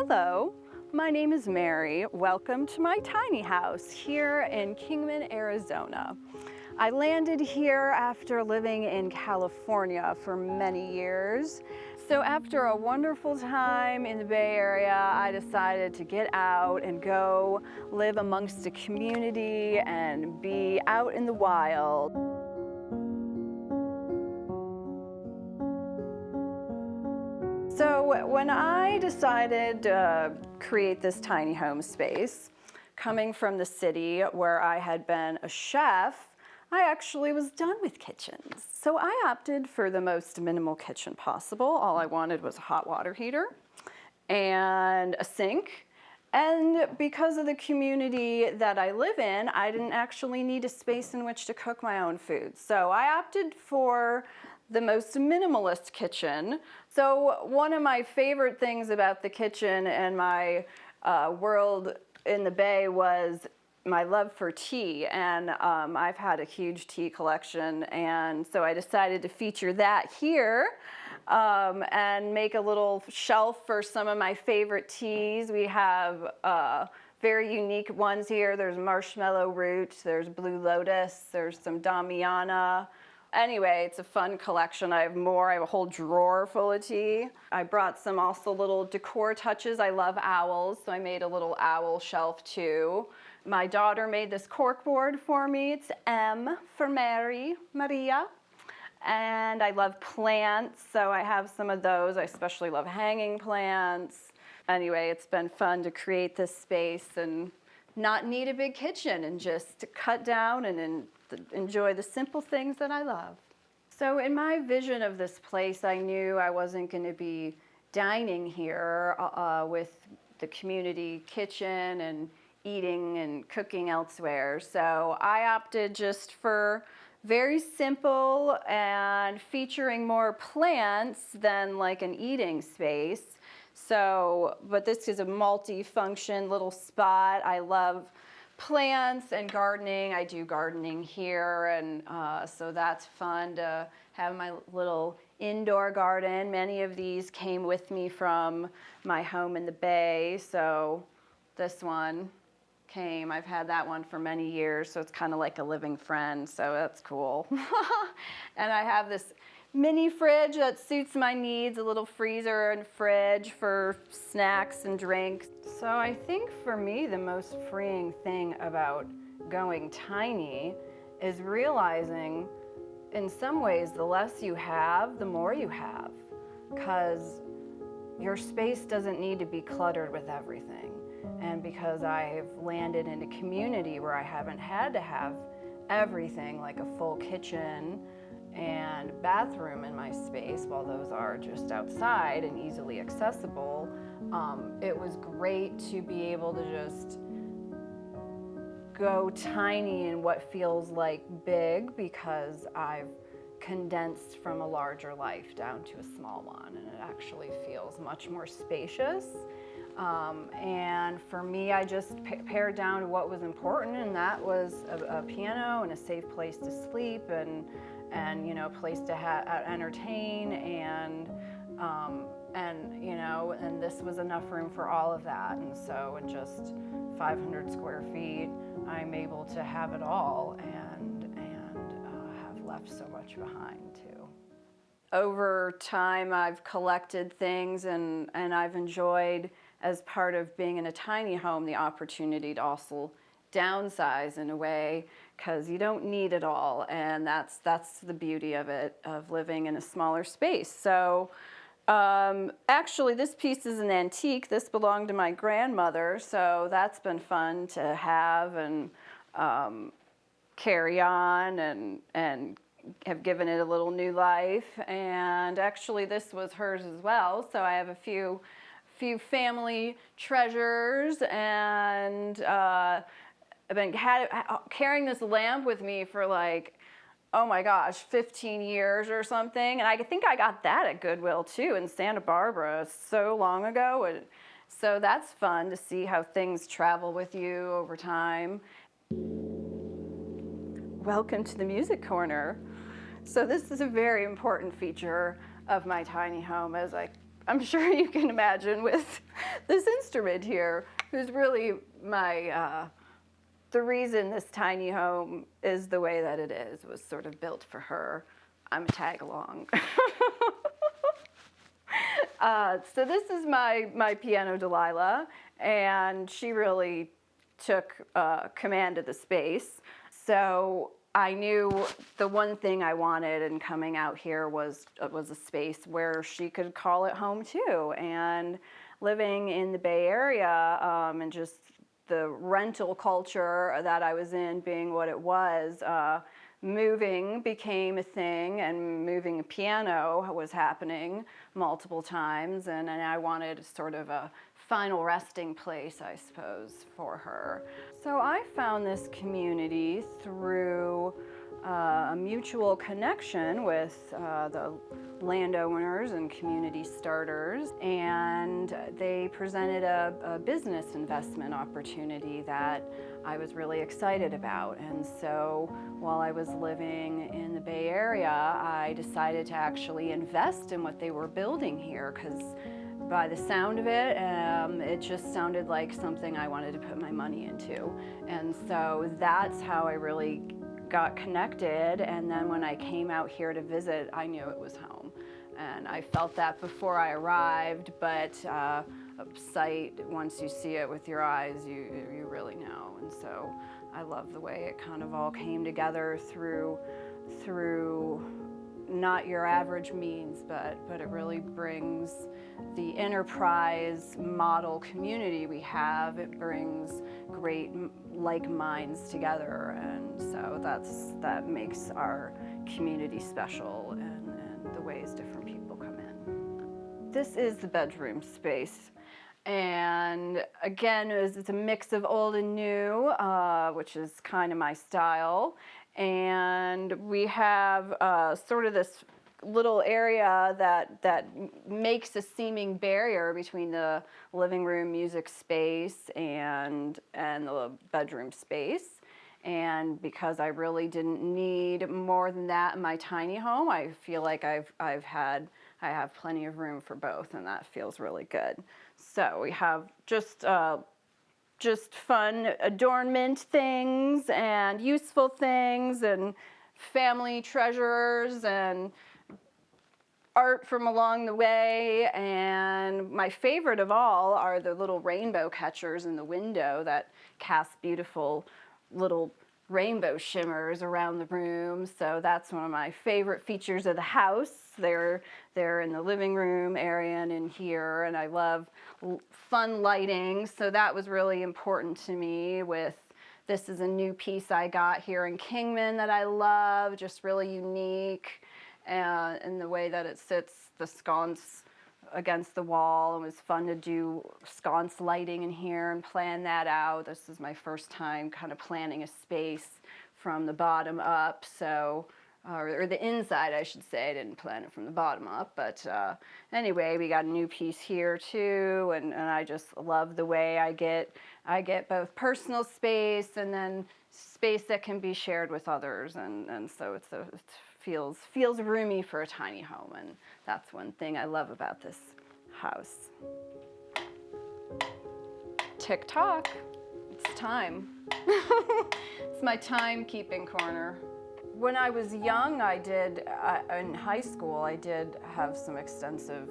Hello, my name is Mary. Welcome to my tiny house here in Kingman, Arizona. I landed here after living in California for many years. So after a wonderful time in the Bay Area, I decided to get out and go live amongst a community and be out in the wild. So when I decided to create this tiny home space, coming from the city where I had been a chef, I actually was done with kitchens. So I opted for the most minimal kitchen possible. All I wanted was a hot water heater and a sink. And because of the community that I live in, I didn't actually need a space in which to cook my own food. So I opted for the most minimalist kitchen. So one of my favorite things about the kitchen and my world in the Bay was my love for tea, and I've had a huge tea collection, and so I decided to feature that here and make a little shelf for some of my favorite teas. We have very unique ones here. There's marshmallow root, there's blue lotus, there's some Damiana. Anyway, it's a fun collection. I have more. I have a whole drawer full of tea. I brought some also little decor touches. I love owls, so I made a little owl shelf too. My daughter made this cork board for me. It's M for Maria. And I love plants, so I have some of those. I especially love hanging plants. Anyway, it's been fun to create this space and not need a big kitchen and just cut down and enjoy the simple things that I love. So in my vision of this place, I knew I wasn't going to be dining here with the community kitchen and eating and cooking elsewhere. So I opted just for very simple and featuring more plants than like an eating space. So, but this is a multi-function little spot. I love plants and gardening. I do gardening here, and so that's fun to have my little indoor garden. Many of these came with me from my home in the Bay, so this one came. I've had that one for many years, so it's kind of like a living friend, so that's cool. And I have this mini fridge that suits my needs, a little freezer and fridge for snacks and drinks. So I think for me the most freeing thing about going tiny is realizing in some ways the less you have, the more you have, because your space doesn't need to be cluttered with everything. And because I've landed in a community where I haven't had to have everything like a full kitchen and bathroom in my space, while those are just outside and easily accessible, it was great to be able to just go tiny in what feels like big, because I've condensed from a larger life down to a small one, and it actually feels much more spacious. And for me, I just pared down to what was important, and that was a piano and a safe place to sleep and you know, a place to entertain, and you know, and this was enough room for all of that. And so in just 500 square feet, I'm able to have it all and have left so much behind too. Over time, I've collected things, and I've enjoyed, as part of being in a tiny home, the opportunity to also downsize in a way, because you don't need it all, and that's the beauty of it, of living in a smaller space. So actually this piece is an antique. This belonged to my grandmother, so that's been fun to have and carry on and have given it a little new life. And actually this was hers as well, so I have a few family treasures, and I've been carrying this lamp with me for like, oh my gosh, 15 years or something. And I think I got that at Goodwill too in Santa Barbara so long ago. And so that's fun to see how things travel with you over time. Welcome to the Music Corner. So this is a very important feature of my tiny home, as I'm sure you can imagine with this instrument here, who's really the reason this tiny home is the way that it is, was sort of built for her. I'm a tag along. So this is my piano Delilah, and she really took command of the space. So I knew the one thing I wanted in coming out here was a space where she could call it home too. And living in the Bay Area and just the rental culture that I was in being what it was, moving became a thing, and moving a piano was happening multiple times, and I wanted sort of a final resting place, I suppose, for her. So I found this community through a mutual connection with the landowners and community starters, and they presented a business investment opportunity that I was really excited about. And so while I was living in the Bay Area, I decided to actually invest in what they were building here, because by the sound of it, it just sounded like something I wanted to put my money into. And so that's how I really got connected. And then when I came out here to visit, I knew it was home. And I felt that before I arrived, but a site, once you see it with your eyes, you really know. And so I love the way it kind of all came together through not your average means, but it really brings the enterprise model community we have. It brings great like minds together, and so that makes our community special, and the ways different people come in. This is the bedroom space. And again, it's a mix of old and new, which is kind of my style. And we have sort of this little area that makes a seeming barrier between the living room music space and the bedroom space. And because I really didn't need more than that in my tiny home, I feel like I have plenty of room for both, and that feels really good. So we have just fun adornment things and useful things and family treasures and art from along the way. And my favorite of all are the little rainbow catchers in the window that cast beautiful little rainbow shimmers around the room. So that's one of my favorite features of the house. They're in the living room area and in here, and I love fun lighting. So that was really important to me. This is a new piece I got here in Kingman that I love, just really unique, and the way that it sits, the sconce against the wall. It was fun to do sconce lighting in here and plan that out. This is my first time kind of planning a space from the bottom up, so or the inside, I should say. I didn't plan it from the bottom up, but anyway, we got a new piece here too, and I just love the way I get both personal space and then space that can be shared with others, and so it feels roomy for a tiny home, and that's one thing I love about this house. Tick-tock, it's time. It's my time-keeping corner. When I was young, in high school, I did have some extensive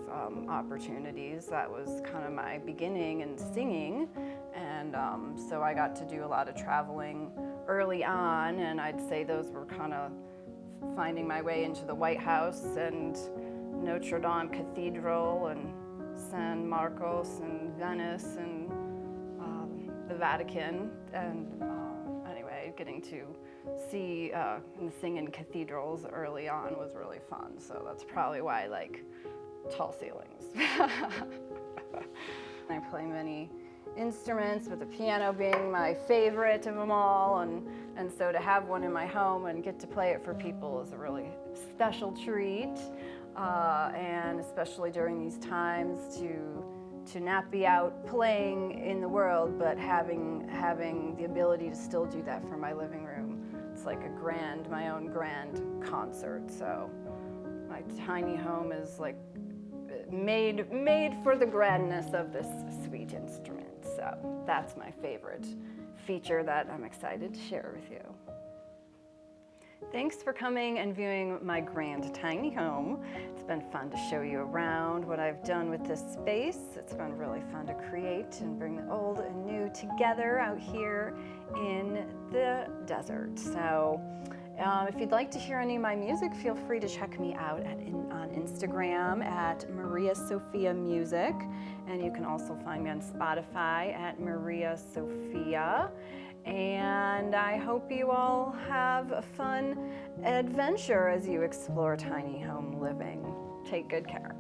opportunities. That was kind of my beginning in singing, and so I got to do a lot of traveling early on, and I'd say those were kind of finding my way into the White House and Notre Dame Cathedral and San Marcos and Venice and the Vatican, and anyway, getting to see and sing in cathedrals early on was really fun. So that's probably why I like tall ceilings. I play many instruments, with the piano being my favorite of them all, and so to have one in my home and get to play it for people is a really special treat, and especially during these times to not be out playing in the world, but having the ability to still do that from my living room. It's like my own grand concert. So my tiny home is like made for the grandness of this sweet instrument. So that's my favorite feature that I'm excited to share with you. Thanks for coming and viewing my grand tiny home. It's been fun to show you around what I've done with this space. It's been really fun to create and bring the old and new together out here in the desert. So if you'd like to hear any of my music, feel free to check me out on Instagram at Maria Sophia Music. And you can also find me on Spotify at Maria Sophia. And I hope you all have a fun adventure as you explore tiny home living. Take good care.